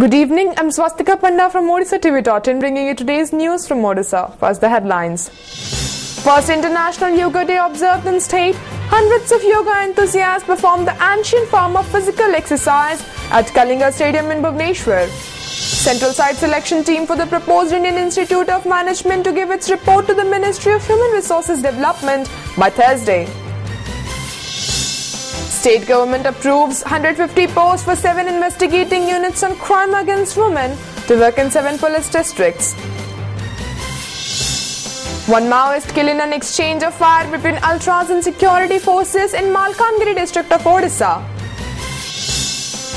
Good evening, I'm Swastika Panda from Orissa TV.in bringing you today's news from Orissa. First the headlines. First International Yoga Day observed in state. Hundreds of yoga enthusiasts performed the ancient form of physical exercise at Kalinga Stadium in Bhubaneswar. Central site selection team for the proposed Indian Institute of Management to give its report to the Ministry of Human Resources Development by Thursday. State government approves 150 posts for 7 investigating units on crime against women to work in 7 police districts. One Maoist killed in an exchange of fire between ultras and security forces in Malkangiri district of Orissa.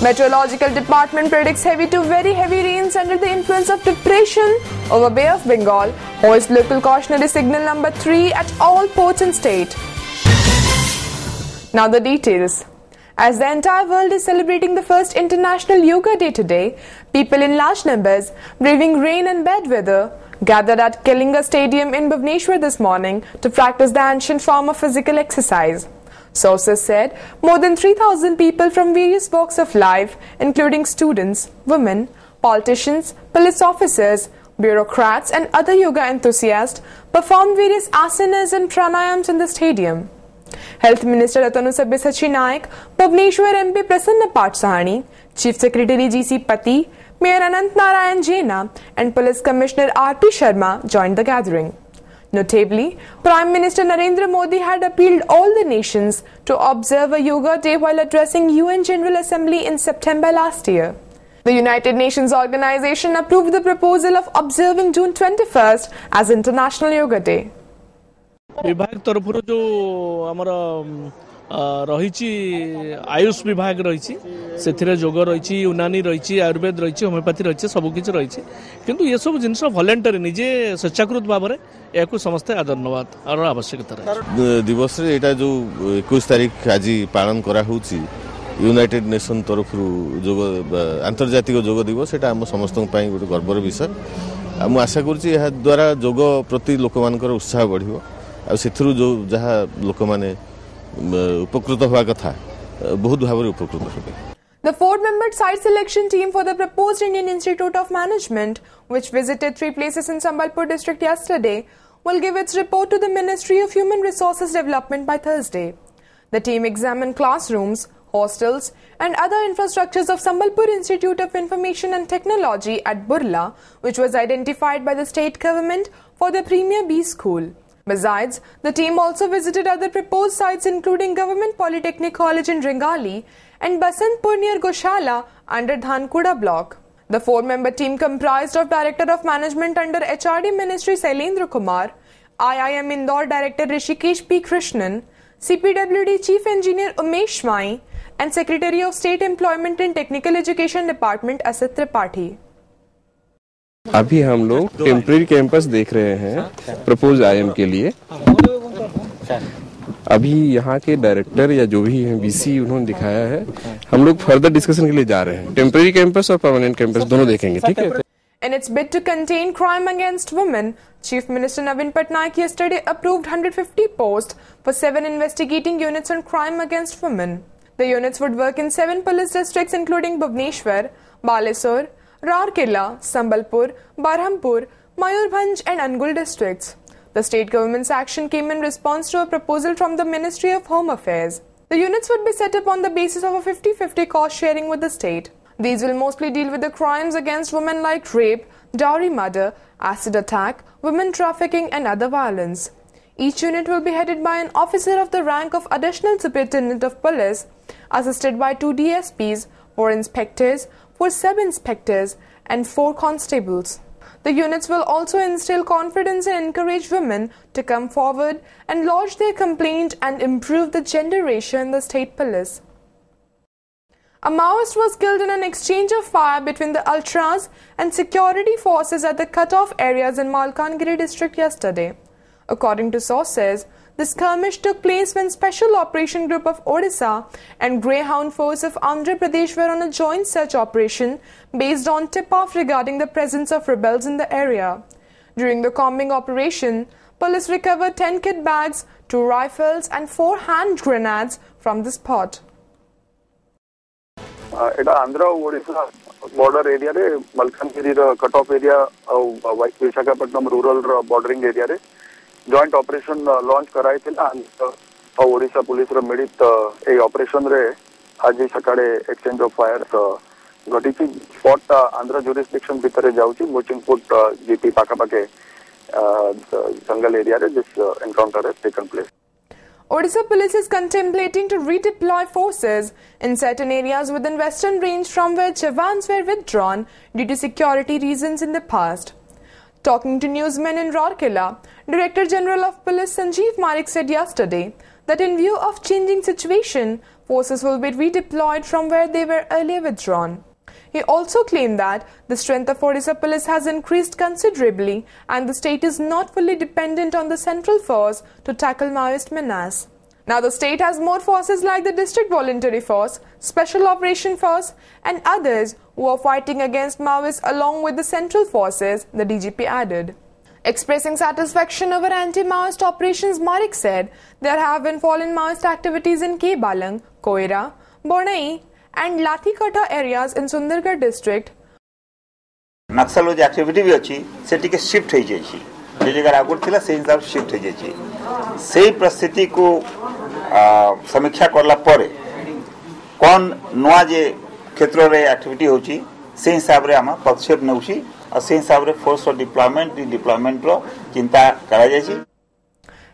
Meteorological department predicts heavy to very heavy rains under the influence of depression over Bay of Bengal. Hoist local cautionary signal number 3 at all ports in state. Now the details. As the entire world is celebrating the first International Yoga Day today, people in large numbers, braving rain and bad weather, gathered at Kalinga Stadium in Bhubaneswar this morning to practice the ancient form of physical exercise. Sources said more than 3,000 people from various walks of life, including students, women, politicians, police officers, bureaucrats and other yoga enthusiasts, performed various asanas and pranayams in the stadium. Health Minister Ratanu Sabyasachi Naik, Bhubaneswar MP Prasanna Patsahani, Chief Secretary G.C. Pati, Mayor Anant Narayan Jaina and Police Commissioner R.P. Sharma joined the gathering. Notably, Prime Minister Narendra Modi had appealed all the nations to observe a Yoga Day while addressing UN General Assembly in September last year. The United Nations Organization approved the proposal of observing June 21st as International Yoga Day. विभाग तरफ जो आमर रही आयुष विभाग रही से जोग रही यूनानी रही आयुर्वेद रही होमियोपैथी रही सबकि रही किंतु ये सब जिन वॉलंटरी निजे स्वेच्छाकृत भाव में या समस्ते आदरनवाद और आवश्यकता दिवस यहाँ जो 21 तारीख आज पालन करा यूनाइटेड नेशन तरफ जोग आंतर्जातिक जोग दिवस यहाँ आम समस्त गोटे गर्वर विषय मुझे आशा करुँच द्वारा जोग प्रति लोक मान उत्साह बढ़ जो जहाँ लोक मैंने उपकृत हुआ कथा बहुत भाव उपकृत होते. The 4-member site selection team for the proposed Indian Institute of Management, which visited 3 places in Sambalpur district yesterday, will give its report to the Ministry of Human Resources Development by Thursday. The team examined classrooms, hostels and other infrastructures of Sambalpur Institute of Information and Technology at Burla, which was identified by the state government for the Premier B school. Besides, the team also visited other proposed sites including Government Polytechnic College in Ringali and Basantpur near Goshala under Dhankuda block. The 4-member team comprised of Director of Management under HRD Ministry Sailendra Kumar, IIM Indore Director Rishikesh P. Krishnan, CPWD Chief Engineer Umesh Mai and Secretary of State Employment and Technical Education Department Asit Tripathi. अभी हम लोग temporary campus देख रहे हैं propose IM के लिए. अभी यहाँ के डायरेक्टर या जो भी हैं वीसी उन्होंने दिखाया है. हम लोग फर्दर डिस्कशन के लिए जा रहे हैं. टेम्परेरी कैंपस और परमानेंट कैंपस दोनों देखेंगे. ठीक है. In its bid to contain crime against women, Chief Minister Navin Patnaik yesterday approved 150 posts for 7 investigating units on crime against women. The units would work in 7 police districts including Bhubaneswar, Baleswar, Rourkela, Sambalpur, Barhampur, Mayurbhanj and Angul districts. The state government's action came in response to a proposal from the Ministry of Home Affairs. The units would be set up on the basis of a 50-50 cost sharing with the state. These will mostly deal with the crimes against women like rape, dowry murder, acid attack, women trafficking and other violence. Each unit will be headed by an officer of the rank of Additional Superintendent of Police, assisted by 2 DSPs, 4 inspectors, 4 sub-inspectors and 4 constables. The units will also instill confidence and encourage women to come forward and lodge their complaint and improve the gender ratio in the state police. A Maoist was killed in an exchange of fire between the ultras and security forces at the cut-off areas in Malkangiri district yesterday. According to sources, the skirmish took place when Special Operation Group of Orissa and Greyhound Force of Andhra Pradesh were on a joint search operation based on tip-off regarding the presence of rebels in the area. During the combing operation, police recovered 10 kit bags, 2 rifles and 4 hand grenades from the spot. এটা Andhra Odisha border area re Malkangiri cut off area Visakhapatnam rural bordering area re joint operation launch कराई थिला और Odisha police रो मिलित ए operation रे आज सकाळे exchange of fires घटिची spot Andhra jurisdiction भितर जाउची मोचिंगपुट जीपी पाखापाखे जंगल एरिया रे this encounter has taken place. Orissa Police is contemplating to redeploy forces in certain areas within Western Range from where Jawans were withdrawn due to security reasons in the past. Talking to newsmen in Rourkela, Director General of Police Sanjeev Marik said yesterday that in view of changing situation, forces will be redeployed from where they were earlier withdrawn. He also claimed that the strength of Orissa Police has increased considerably and the state is not fully dependent on the central force to tackle Maoist menace. Now the state has more forces like the District Voluntary Force, Special Operation Force and others who are fighting against Maoists along with the central forces, the DGP added. Expressing satisfaction over anti-Maoist operations, Marik said there have been fallen Maoist activities in K. Balang, Koira, Bornai and Lathikata areas in Sundargarh district. नक्सल जो activity भी अच्छी से टिके shift हो जाएगी जो जगह आगुट थिला से हिसाब शिफ्ट हो जाएगी सही परिस्थिति को समीक्षा करला परे कौन नवा जे क्षेत्र रे एक्टिविटी होची से हिसाब रे हम पदक्षेप नउची और से हिसाब रे फोर्स और डिप्लॉयमेंट रो चिंता करा जायछि.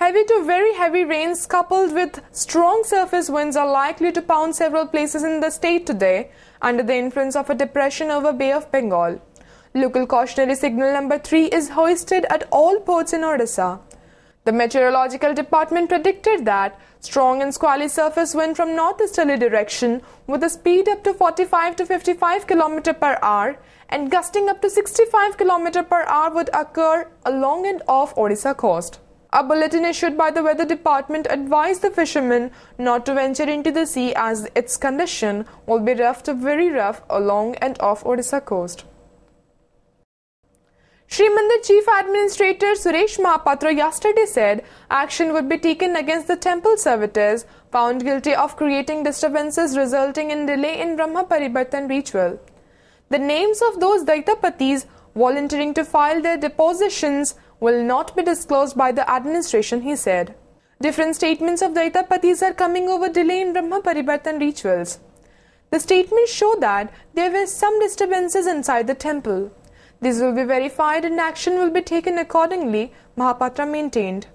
Heavy to very heavy rains coupled with strong surface winds are likely to pound several places in the state today under the influence of a depression over Bay of Bengal. Local cautionary signal number 3 is hoisted at all ports in Odisha. The meteorological department predicted that strong and squally surface wind from northeasterly direction with a speed up to 45 to 55 km per hour and gusting up to 65 km per hour would occur along and off Odisha coast. A bulletin issued by the weather department advised the fishermen not to venture into the sea as its condition will be rough to very rough along and off Odisha coast. Sri Mandir Chief Administrator Suresh Mahapatra yesterday said action would be taken against the temple servitors found guilty of creating disturbances resulting in delay in Brahma Paribartan ritual. The names of those Daitapatis volunteering to file their depositions will not be disclosed by the administration, he said. Different statements of Daitapatis are coming over delay in Brahma Paribartan rituals. The statements show that there were some disturbances inside the temple. These will be verified and action will be taken accordingly, Mahapatra maintained.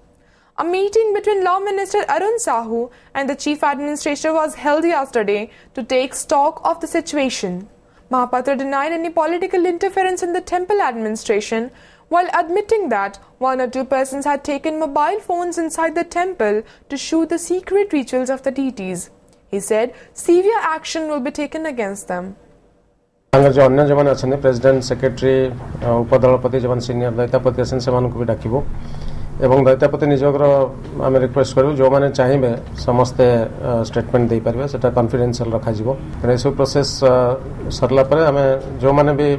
A meeting between Law Minister Arun Sahu and the Chief Administrator was held yesterday to take stock of the situation. Mahapatra denied any political interference in the temple administration while admitting that 1 or 2 persons had taken mobile phones inside the temple to shoot the secret rituals of the deities. He said severe action will be taken against them. जो अन्य जवान अच्छे president secretary उपदलपति जवान senior Daitapati अच्छे से भी डाकबू एवं दैतापति निजोगर आम रिक्वेस्ट करूँ जो मैंने चाहिए समस्ते स्टेटमेंट दे पारे से कॉन्फिडेंशियल रखा ये सब प्रोसेस सरला आम जो मैंने भी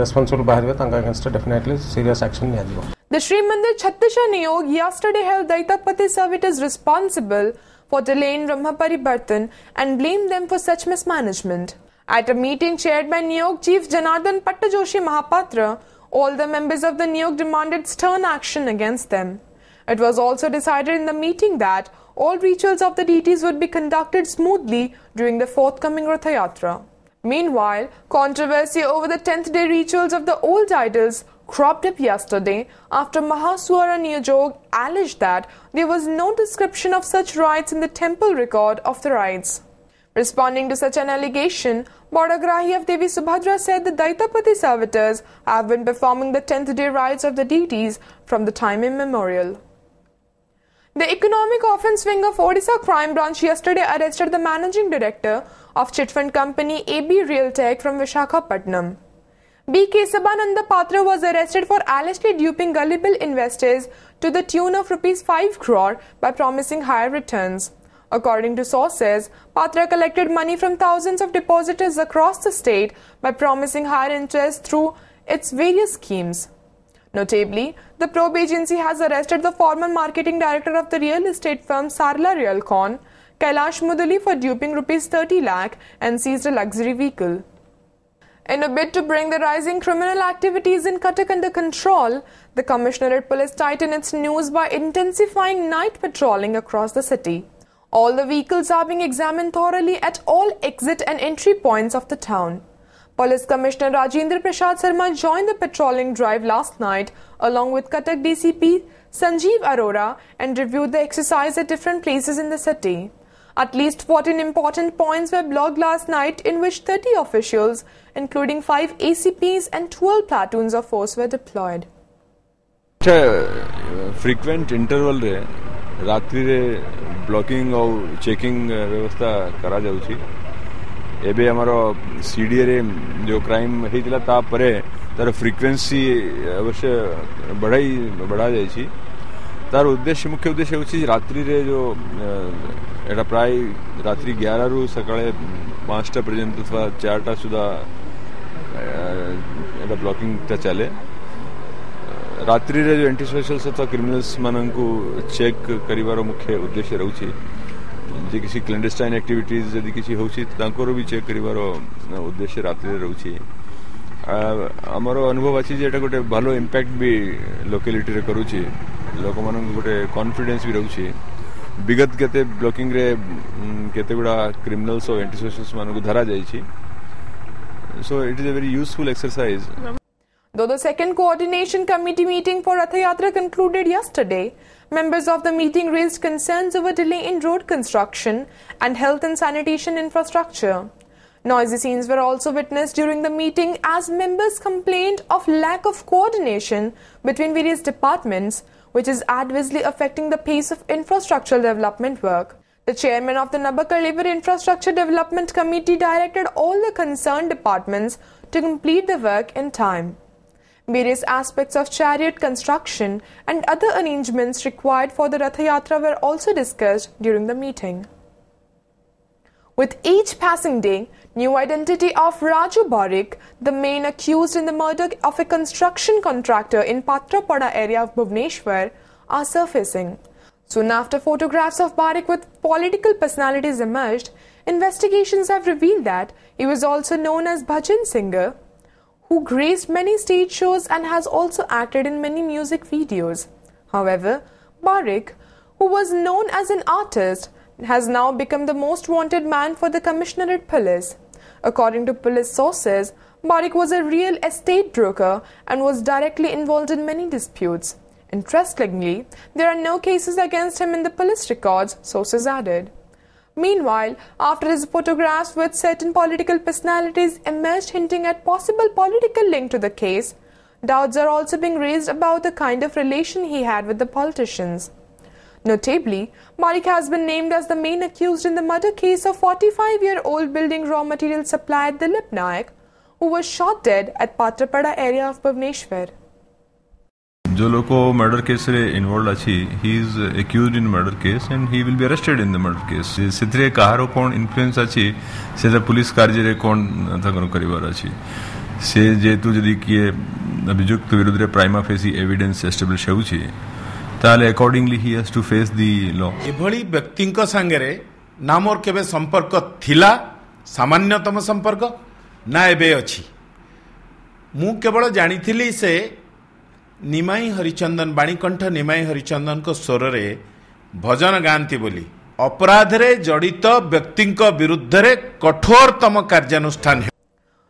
रेस्पॉन्सिबल बाहर अगेंस्ट डेफिनेटली सीरियस एक्शन लिया. The Sri Mandir Chhattisha Niyog yesterday held Daitapati servitors responsible for delay in Brahma Paribartan and blamed them for such mismanagement. At a meeting chaired by Niyog Chief Janardhan Pattajoshi Mahapatra, all the members of the Niyog demanded stern action against them. It was also decided in the meeting that all rituals of the deities would be conducted smoothly during the forthcoming Ratha Yatra. Meanwhile, controversy over the 10th day rituals of the old idols cropped up yesterday after Mahaswara Niyojog alleged that there was no description of such rites in the temple record of the rites. Responding to such an allegation, Bodagrahi of Devi Subhadra said the Daitapati servitors have been performing the 10th day rites of the deities from the time immemorial. The Economic Offence Wing of Odisha Crime Branch yesterday arrested the managing director of chit fund company AB Realtech from Visakhapatnam. B. Kesabananda Patra was arrested for allegedly duping gullible investors to the tune of ₹5 crore by promising higher returns. According to sources, Patra collected money from thousands of depositors across the state by promising higher interest through its various schemes. Notably, the probe agency has arrested the former marketing director of the real estate firm Sarla Realcon, Kailash Mudali, for duping ₹30 lakh and seized a luxury vehicle. In a bid to bring the rising criminal activities in Cuttack under control, the Commissionerate Police tightened its news by intensifying night patrolling across the city. All the vehicles are being examined thoroughly at all exit and entry points of the town. Police Commissioner Rajendra Prasad Sharma joined the patrolling drive last night along with Cuttack DCP Sanjeev Arora and reviewed the exercise at different places in the city. At least 14 important points were blocked last night, in which 30 officials, including 5 ACPs and 12 platoons of force were deployed. Frequent interval रे रात्रि रे blocking और checking व्यवस्था करा जाउची. एबे हमारो CDA रे जो क्राइम हेतिला ता परे तार फ्रीक्वेंसी अवश्य बढ़ा जायछि. तार उद्देश्य मुख्य उद्देश्य होछि रात्रि रे जो एटा प्राय रात्रि 11 रु सकाळे 5टा पर्यंत अथवा 4टा सुधा एटा ब्लॉकिंग ता चले. रात्रि रे जो एंटी सोशल्स अथवा क्रिमिनल्स माननकु चेक करिवार मुख्य उद्देश्य रहउछि. जे किसी क्लैंडस्टाइन एक्टिविटीज यदि किसी होछि तांकर भी चेक करिवार उद्देश्य रात्रि रे रहउछि. हमर अनुभव अछि जे एटा गोटे भालो इंपैक्ट भी लोकेलिटी रे करूछि. लोक मानन गोटे कॉन्फिडेंस भी रहउछि. विगत केते ब्लॉकिंग रे केते गुडा क्रिमिनल्स और एंटी सोशल्स मानन धरा जायछि. So it is a very useful exercise. Though the second coordination committee meeting for Rath Yatra concluded yesterday, members of the meeting raised concerns over delay in road construction and health and sanitation infrastructure. Noisy scenes were also witnessed during the meeting as members complained of lack of coordination between various departments, which is adversely affecting the pace of infrastructural development work. The chairman of the Nabakar River Infrastructure Development Committee directed all the concerned departments to complete the work in time. Various aspects of chariot construction and other arrangements required for the Rath Yatra were also discussed during the meeting. With each passing day, new identity of Raju Barik, the main accused in the murder of a construction contractor in Patrapada area of Bhubaneswar, are surfacing. Soon after photographs of Barik with political personalities emerged, investigations have revealed that he was also known as Bhajan singer, who graced many stage shows and has also acted in many music videos. However, Barik, who was known as an artist, has now become the most wanted man for the Commissionerate Police. According to police sources, Barik was a real estate broker and was directly involved in many disputes. Interestingly, there are no cases against him in the police records, sources added. Meanwhile, after his photographs with certain political personalities emerged hinting at possible political link to the case, doubts are also being raised about the kind of relation he had with the politicians. Notably, Barik has been named as the main accused in the murder case of 45-year-old building raw material supplier Dilip Naik, who was shot dead at Patrapada area of Bhubaneswar. जो लोग murder case रे involve अछि he is accused in murder case and he will be arrested in the murder case. सेथरे कहारो कोन influence अछि से police कार्य रे कोन तकर करिवार अछि से जेतु जदि किए अभियुक्त विरुद्ध रे प्राइमा फेसी एविडेंस एस्टैब्लिश होउछि ताले accordingly he has to face the law. एभली व्यक्तिंक संगरे ना मोर केबे संपर्क थिला सामान्यतम संपर्क ना एबे अछि. मु केवल जानिथिली से निमाई हरिचंदन बाणीकंठ निमाई हरिचंदन को स्वर रे भजन गांती बोली अपराध रे जड़ित व्यक्तिंक विरुद्ध रे कठोरतम कार्यानुष्ठान.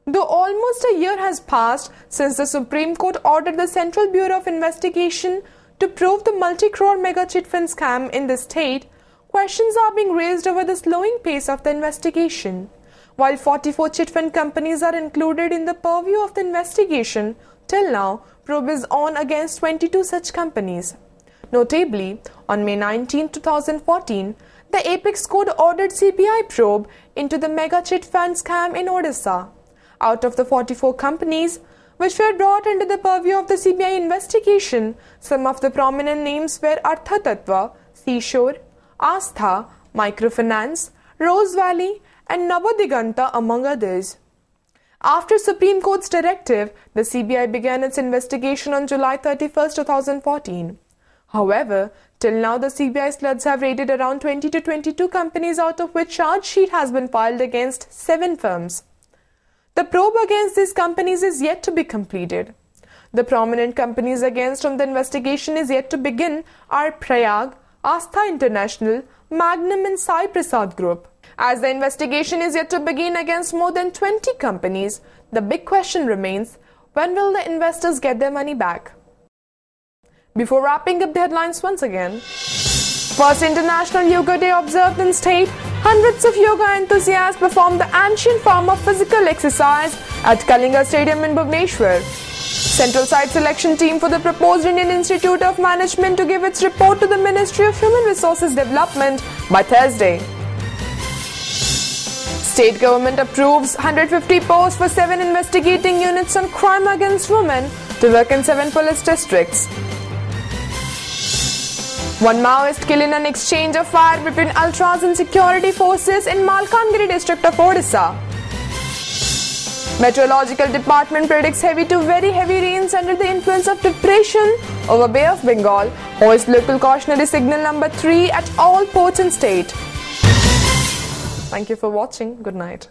Though almost a year has passed since the Supreme Court ordered the Central Bureau of Investigation to probe the multi-crore mega chit fund scam in the state, questions are being raised over the slowing pace of the investigation. While 44 chit fund companies are included in the purview of the investigation, till now, probe is on against 22 such companies. Notably, on May 19, 2014, the Apex Court ordered CBI probe into the mega chit fund scam in Orissa. Out of the 44 companies which were brought under the purview of the CBI investigation, some of the prominent names were Artha Tattva, Seashore, Astha, Microfinance, Rose Valley, and Navadiganta, among others. After Supreme Court's directive, the CBI began its investigation on July 31, 2014. However, till now the CBI sleuths have raided around 20 to 22 companies, out of which charge sheet has been filed against 7 firms. The probe against these companies is yet to be completed. The prominent companies against whom the investigation is yet to begin are Prayag, Astha International, Magnum and Sai Prasad Group. As the investigation is yet to begin against more than 20 companies, the big question remains, when will the investors get their money back? Before wrapping up the headlines once again, first International Yoga Day observed in state, hundreds of yoga enthusiasts performed the ancient form of physical exercise at Kalinga Stadium in Bhubaneswar. Central Site Selection Team for the proposed Indian Institute of Management to give its report to the Ministry of Human Resources Development by Thursday. State government approves 150 posts for 7 investigating units on crime against women to work in 7 police districts. One Maoist killed in an exchange of fire between ultras and security forces in Malkangiri district of Orissa. Meteorological Department predicts heavy to very heavy rains under the influence of depression over Bay of Bengal. Hoist local cautionary signal number 3 at all ports in state. Thank you for watching. Good night.